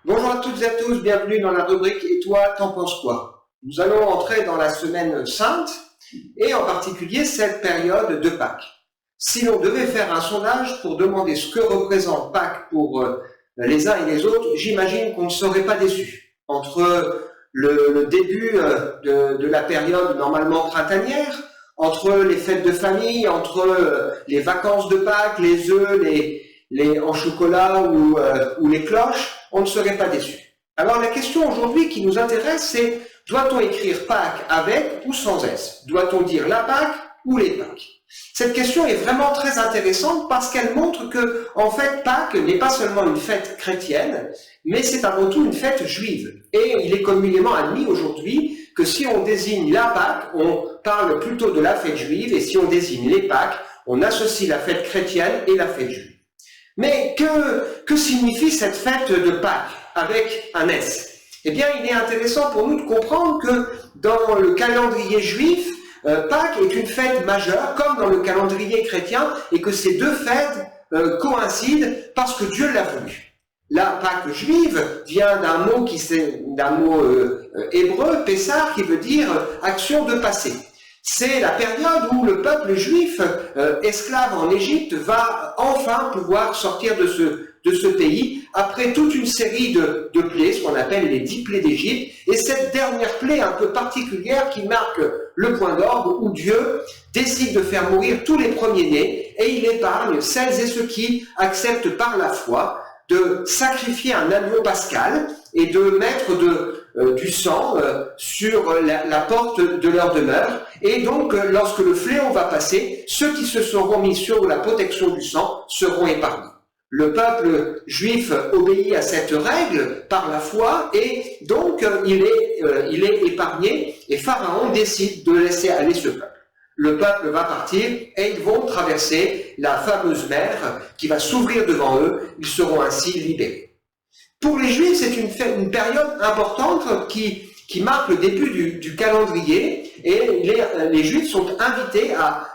Bonjour à toutes et à tous, bienvenue dans la rubrique « Et toi, t'en penses quoi ?» Nous allons entrer dans la semaine sainte et en particulier cette période de Pâques. Si l'on devait faire un sondage pour demander ce que représente Pâques pour les uns et les autres, j'imagine qu'on ne serait pas déçu. Entre le début de la période normalement printanière, entre les fêtes de famille, entre les vacances de Pâques, les œufs, les en chocolat ou les cloches, on ne serait pas déçu. Alors la question aujourd'hui qui nous intéresse, c'est doit-on écrire Pâques avec ou sans S? Doit-on dire la Pâques ou les Pâques? Cette question est vraiment très intéressante parce qu'elle montre que, en fait, Pâques n'est pas seulement une fête chrétienne, mais c'est avant tout une fête juive. Et il est communément admis aujourd'hui que si on désigne la Pâques, on parle plutôt de la fête juive, et si on désigne les Pâques, on associe la fête chrétienne et la fête juive. Mais que signifie cette fête de Pâques avec un S? Eh bien, il est intéressant pour nous de comprendre que dans le calendrier juif, Pâques est une fête majeure, comme dans le calendrier chrétien, et que ces deux fêtes coïncident parce que Dieu l'a voulu. La Pâques juive vient d'un mot hébreu, Pessah, qui veut dire action de passé. C'est la période où le peuple juif, esclave en Égypte, va enfin pouvoir sortir de ce pays, après toute une série de plaies, ce qu'on appelle les 10 plaies d'Égypte, et cette dernière plaie un peu particulière qui marque le point d'orgue où Dieu décide de faire mourir tous les premiers-nés, et il épargne celles et ceux qui acceptent par la foi de sacrifier un agneau pascal et de mettre du sang sur la porte de leur demeure. Et donc, lorsque le fléau va passer, ceux qui se seront mis sur la protection du sang seront épargnés. Le peuple juif obéit à cette règle par la foi et donc il est épargné et Pharaon décide de laisser aller ce peuple. Le peuple va partir et ils vont traverser la fameuse mer qui va s'ouvrir devant eux. Ils seront ainsi libérés. Pour les Juifs, c'est une période importante qui marque le début du calendrier et les Juifs sont invités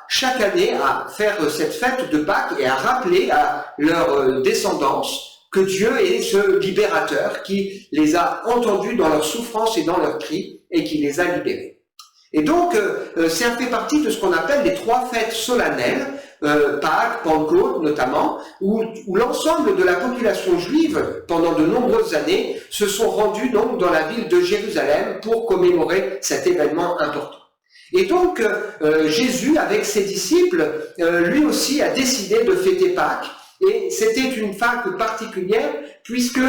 chaque année à faire cette fête de Pâques et à rappeler à leur descendance que Dieu est ce libérateur qui les a entendus dans leur souffrance et dans leurs cris et qui les a libérés. Et donc, ça fait partie de ce qu'on appelle les 3 fêtes solennelles, Pâques, Pentecôte notamment, où l'ensemble de la population juive, pendant de nombreuses années, se sont rendus donc dans la ville de Jérusalem pour commémorer cet événement important. Et donc, Jésus, avec ses disciples, lui aussi a décidé de fêter Pâques, et c'était une Pâques particulière, puisque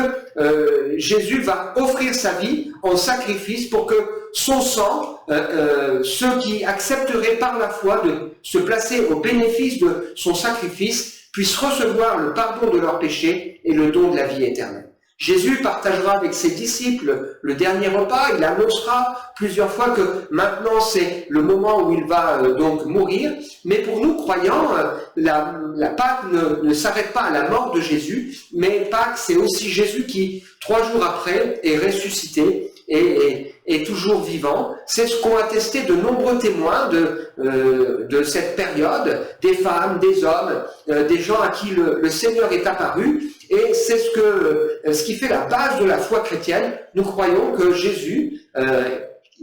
Jésus va offrir sa vie en sacrifice pour que son sang, ceux qui accepteraient par la foi de se placer au bénéfice de son sacrifice, puissent recevoir le pardon de leurs péchés et le don de la vie éternelle. Jésus partagera avec ses disciples le dernier repas, il annoncera plusieurs fois que maintenant c'est le moment où il va donc mourir, mais pour nous croyants, la Pâques ne s'arrête pas à la mort de Jésus, mais Pâques c'est aussi Jésus qui, 3 jours après, est ressuscité et est toujours vivant. C'est ce qu'ont attesté de nombreux témoins de cette période, des femmes, des hommes, des gens à qui le Seigneur est apparu, et c'est ce qui fait la base de la foi chrétienne. Nous croyons que Jésus,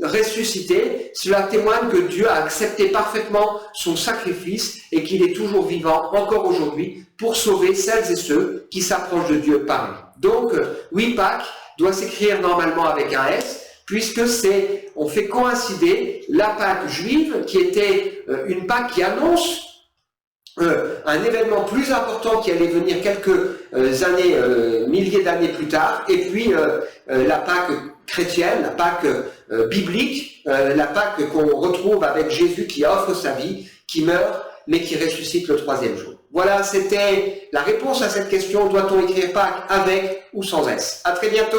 ressuscité, cela témoigne que Dieu a accepté parfaitement son sacrifice et qu'il est toujours vivant encore aujourd'hui pour sauver celles et ceux qui s'approchent de Dieu par lui. Donc, oui, Pâques doit s'écrire normalement avec un S, puisque on fait coïncider la Pâque juive, qui était une Pâque qui annonce un événement plus important qui allait venir quelques années, milliers d'années plus tard, et puis la Pâque chrétienne, la Pâque biblique, la Pâque qu'on retrouve avec Jésus qui offre sa vie, qui meurt, mais qui ressuscite le 3e jour. Voilà, c'était la réponse à cette question, doit-on écrire Pâques avec ou sans S? À très bientôt.